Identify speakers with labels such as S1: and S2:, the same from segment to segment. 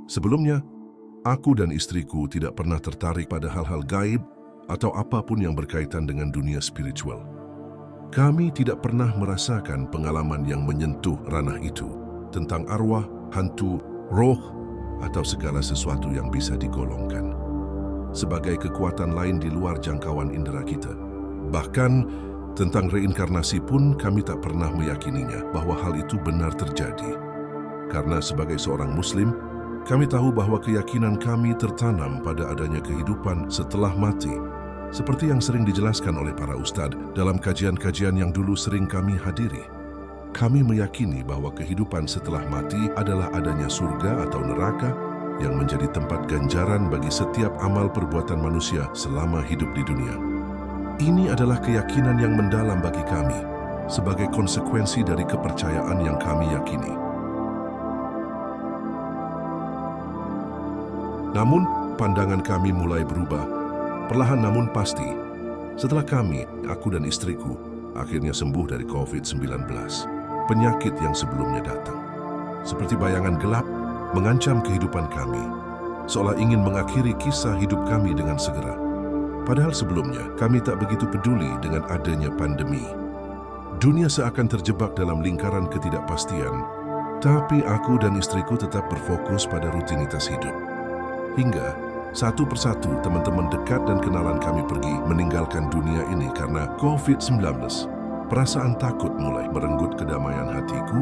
S1: Sebelumnya, aku dan istriku tidak pernah tertarik pada hal-hal gaib atau apapun yang berkaitan dengan dunia spiritual. Kami tidak pernah merasakan pengalaman yang menyentuh ranah itu, tentang arwah, hantu, roh, atau segala sesuatu yang bisa digolongkan sebagai kekuatan lain di luar jangkauan indera kita. Bahkan, tentang reinkarnasi pun kami tak pernah meyakininya bahwa hal itu benar terjadi. Karena sebagai seorang Muslim, kami tahu bahwa keyakinan kami tertanam pada adanya kehidupan setelah mati, seperti yang sering dijelaskan oleh para ustadz dalam kajian-kajian yang dulu sering kami hadiri. Kami meyakini bahwa kehidupan setelah mati adalah adanya surga atau neraka yang menjadi tempat ganjaran bagi setiap amal perbuatan manusia selama hidup di dunia. Ini adalah keyakinan yang mendalam bagi kami sebagai konsekuensi dari kepercayaan yang kami yakini. Namun, pandangan kami mulai berubah, perlahan namun pasti, setelah aku dan istriku, akhirnya sembuh dari COVID-19, penyakit yang sebelumnya datang. Seperti bayangan gelap, mengancam kehidupan kami, seolah ingin mengakhiri kisah hidup kami dengan segera. Padahal sebelumnya, kami tak begitu peduli dengan adanya pandemi. Dunia seakan terjebak dalam lingkaran ketidakpastian, tapi aku dan istriku tetap berfokus pada rutinitas hidup. Hingga satu persatu teman-teman dekat dan kenalan kami pergi meninggalkan dunia ini karena COVID-19. Perasaan takut mulai merenggut kedamaian hatiku,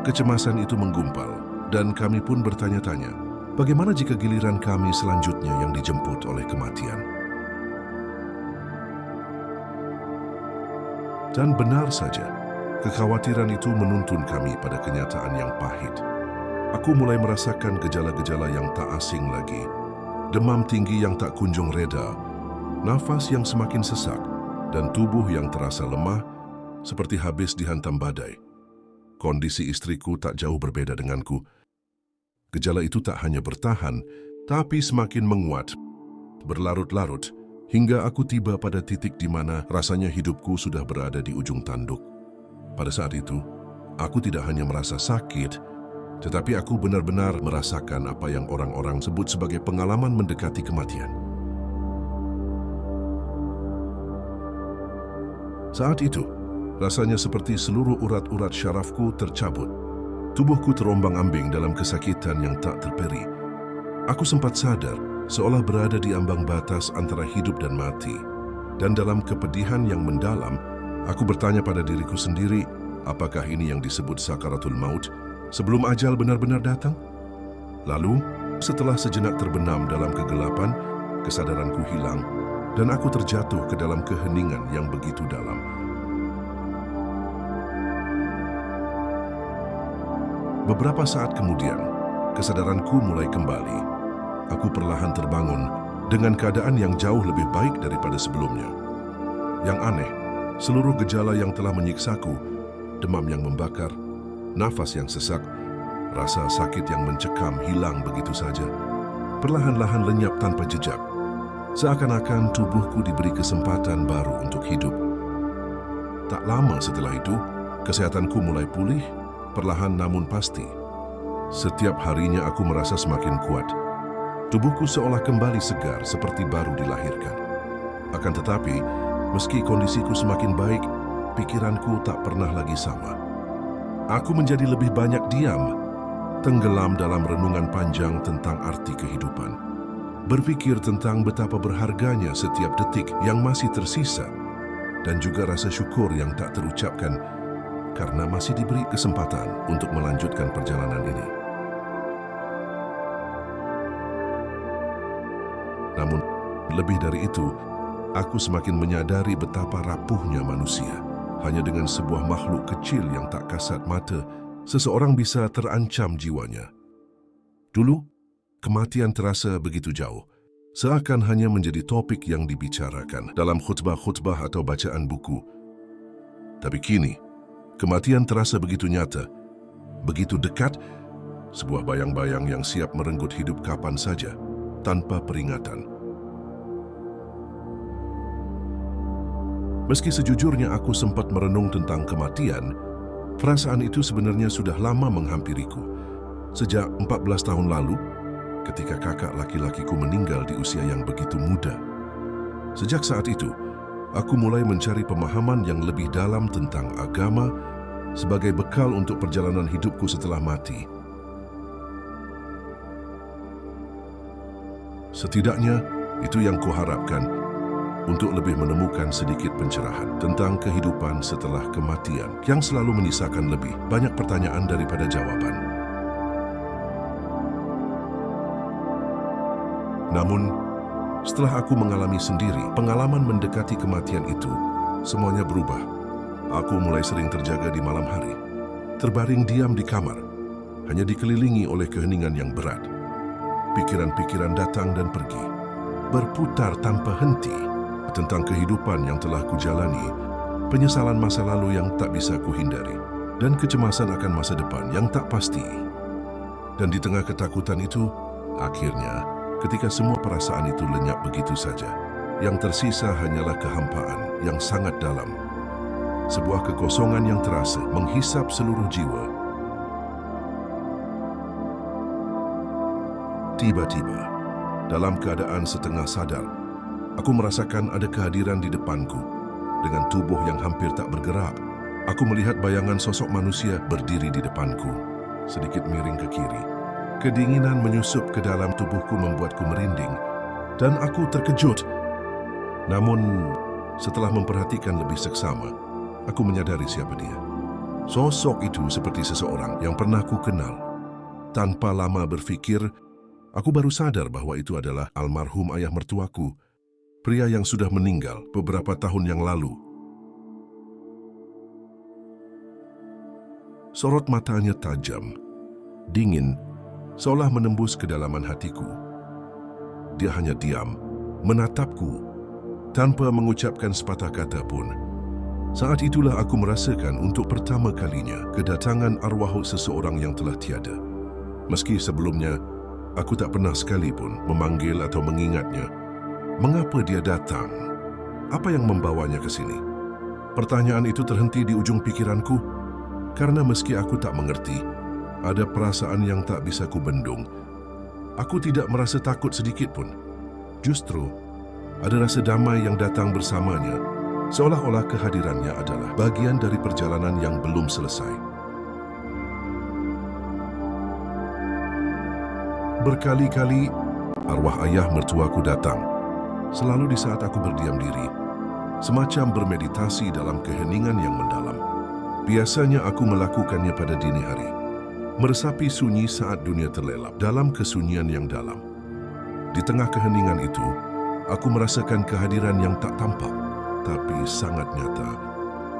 S1: kecemasan itu menggumpal, dan kami pun bertanya-tanya, bagaimana jika giliran kami selanjutnya yang dijemput oleh kematian? Dan benar saja, kekhawatiran itu menuntun kami pada kenyataan yang pahit. Aku mulai merasakan gejala-gejala yang tak asing lagi. Demam tinggi yang tak kunjung reda, nafas yang semakin sesak, dan tubuh yang terasa lemah seperti habis dihantam badai. Kondisi istriku tak jauh berbeda denganku. Gejala itu tak hanya bertahan, tapi semakin menguat, berlarut-larut, hingga aku tiba pada titik di mana rasanya hidupku sudah berada di ujung tanduk. Pada saat itu, aku tidak hanya merasa sakit, tetapi aku benar-benar merasakan apa yang orang-orang sebut sebagai pengalaman mendekati kematian. Saat itu, rasanya seperti seluruh urat-urat syarafku tercabut. Tubuhku terombang-ambing dalam kesakitan yang tak terperi. Aku sempat sadar, seolah berada di ambang batas antara hidup dan mati. Dan dalam kepedihan yang mendalam, aku bertanya pada diriku sendiri, apakah ini yang disebut sakaratul maut, sebelum ajal benar-benar datang? Lalu, setelah sejenak terbenam dalam kegelapan, kesadaranku hilang, dan aku terjatuh ke dalam keheningan yang begitu dalam. Beberapa saat kemudian, kesadaranku mulai kembali. Aku perlahan terbangun dengan keadaan yang jauh lebih baik daripada sebelumnya. Yang aneh, seluruh gejala yang telah menyiksaku, demam yang membakar, nafas yang sesak, rasa sakit yang mencekam hilang begitu saja, perlahan-lahan lenyap tanpa jejak. Seakan-akan tubuhku diberi kesempatan baru untuk hidup. Tak lama setelah itu, kesehatanku mulai pulih, perlahan namun pasti. Setiap harinya aku merasa semakin kuat. Tubuhku seolah kembali segar seperti baru dilahirkan. Akan tetapi, meski kondisiku semakin baik, pikiranku tak pernah lagi sama. Aku menjadi lebih banyak diam, tenggelam dalam renungan panjang tentang arti kehidupan. Berpikir tentang betapa berharganya setiap detik yang masih tersisa, dan juga rasa syukur yang tak terucapkan karena masih diberi kesempatan untuk melanjutkan perjalanan ini. Namun, lebih dari itu, aku semakin menyadari betapa rapuhnya manusia. Hanya dengan sebuah makhluk kecil yang tak kasat mata, seseorang bisa terancam jiwanya. Dulu, kematian terasa begitu jauh, seakan hanya menjadi topik yang dibicarakan dalam khutbah-khutbah atau bacaan buku. Tapi kini, kematian terasa begitu nyata, begitu dekat, sebuah bayang-bayang yang siap merenggut hidup kapan saja, tanpa peringatan. Meski sejujurnya aku sempat merenung tentang kematian, perasaan itu sebenarnya sudah lama menghampiriku. Sejak 14 tahun lalu, ketika kakak laki-lakiku meninggal di usia yang begitu muda. Sejak saat itu, aku mulai mencari pemahaman yang lebih dalam tentang agama sebagai bekal untuk perjalanan hidupku setelah mati. Setidaknya, itu yang kuharapkan untuk lebih menemukan sedikit pencerahan tentang kehidupan setelah kematian yang selalu menyisakan lebih banyak pertanyaan daripada jawaban. Namun, setelah aku mengalami sendiri pengalaman mendekati kematian itu, semuanya berubah. Aku mulai sering terjaga di malam hari, terbaring diam di kamar, hanya dikelilingi oleh keheningan yang berat. Pikiran-pikiran datang dan pergi, berputar tanpa henti tentang kehidupan yang telah kujalani, penyesalan masa lalu yang tak bisa kuhindari, dan kecemasan akan masa depan yang tak pasti. Dan di tengah ketakutan itu, akhirnya, ketika semua perasaan itu lenyap begitu saja, yang tersisa hanyalah kehampaan yang sangat dalam. Sebuah kekosongan yang terasa menghisap seluruh jiwa. Tiba-tiba, dalam keadaan setengah sadar, aku merasakan ada kehadiran di depanku. Dengan tubuh yang hampir tak bergerak, aku melihat bayangan sosok manusia berdiri di depanku, sedikit miring ke kiri. Kedinginan menyusup ke dalam tubuhku membuatku merinding, dan aku terkejut. Namun, setelah memperhatikan lebih seksama, aku menyadari siapa dia. Sosok itu seperti seseorang yang pernah ku kenal. Tanpa lama berpikir, aku baru sadar bahwa itu adalah almarhum ayah mertuaku, pria yang sudah meninggal beberapa tahun yang lalu. Sorot matanya tajam, dingin, seolah menembus kedalaman hatiku. Dia hanya diam, menatapku, tanpa mengucapkan sepatah kata pun. Saat itulah aku merasakan untuk pertama kalinya kedatangan arwah seseorang yang telah tiada. Meski sebelumnya, aku tak pernah sekalipun memanggil atau mengingatnya. Mengapa dia datang? Apa yang membawanya ke sini? Pertanyaan itu terhenti di ujung pikiranku, karena meski aku tak mengerti, ada perasaan yang tak bisa kubendung. Aku tidak merasa takut sedikit pun. Justru, ada rasa damai yang datang bersamanya, seolah-olah kehadirannya adalah bagian dari perjalanan yang belum selesai. Berkali-kali, arwah ayah mertuaku datang, selalu di saat aku berdiam diri, semacam bermeditasi dalam keheningan yang mendalam. Biasanya aku melakukannya pada dini hari, meresapi sunyi saat dunia terlelap dalam kesunyian yang dalam. Di tengah keheningan itu, aku merasakan kehadiran yang tak tampak, tapi sangat nyata.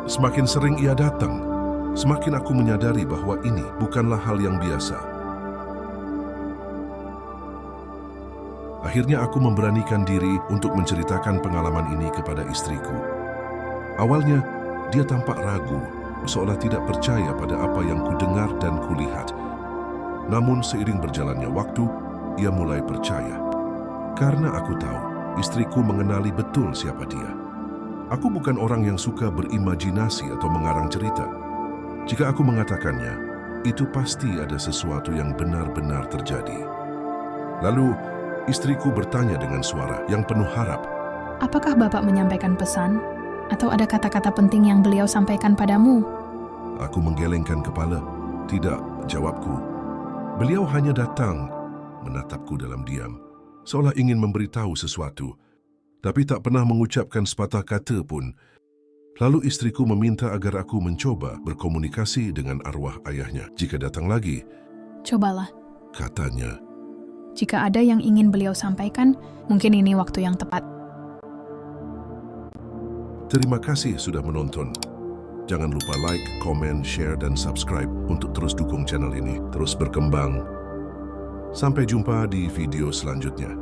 S1: Semakin sering ia datang, semakin aku menyadari bahwa ini bukanlah hal yang biasa. Akhirnya aku memberanikan diri untuk menceritakan pengalaman ini kepada istriku. Awalnya, dia tampak ragu, seolah tidak percaya pada apa yang kudengar dan kulihat. Namun seiring berjalannya waktu, ia mulai percaya. Karena aku tahu, istriku mengenali betul siapa dia. Aku bukan orang yang suka berimajinasi atau mengarang cerita. Jika aku mengatakannya, itu pasti ada sesuatu yang benar-benar terjadi. Lalu, istriku bertanya dengan suara yang penuh harap.
S2: Apakah Bapak menyampaikan pesan? Atau ada kata-kata penting yang beliau sampaikan padamu?
S1: Aku menggelengkan kepala. Tidak, jawabku. Beliau hanya datang, menatapku dalam diam, seolah ingin memberitahu sesuatu, tapi tak pernah mengucapkan sepatah kata pun. Lalu istriku meminta agar aku mencoba berkomunikasi dengan arwah ayahnya. Jika datang lagi,
S2: Cobalah.
S1: katanya.
S2: Jika ada yang ingin beliau sampaikan, mungkin ini waktu yang tepat.
S1: Terima kasih sudah menonton. Jangan lupa like, komen, share, dan subscribe untuk terus dukung channel ini, terus berkembang. Sampai jumpa di video selanjutnya.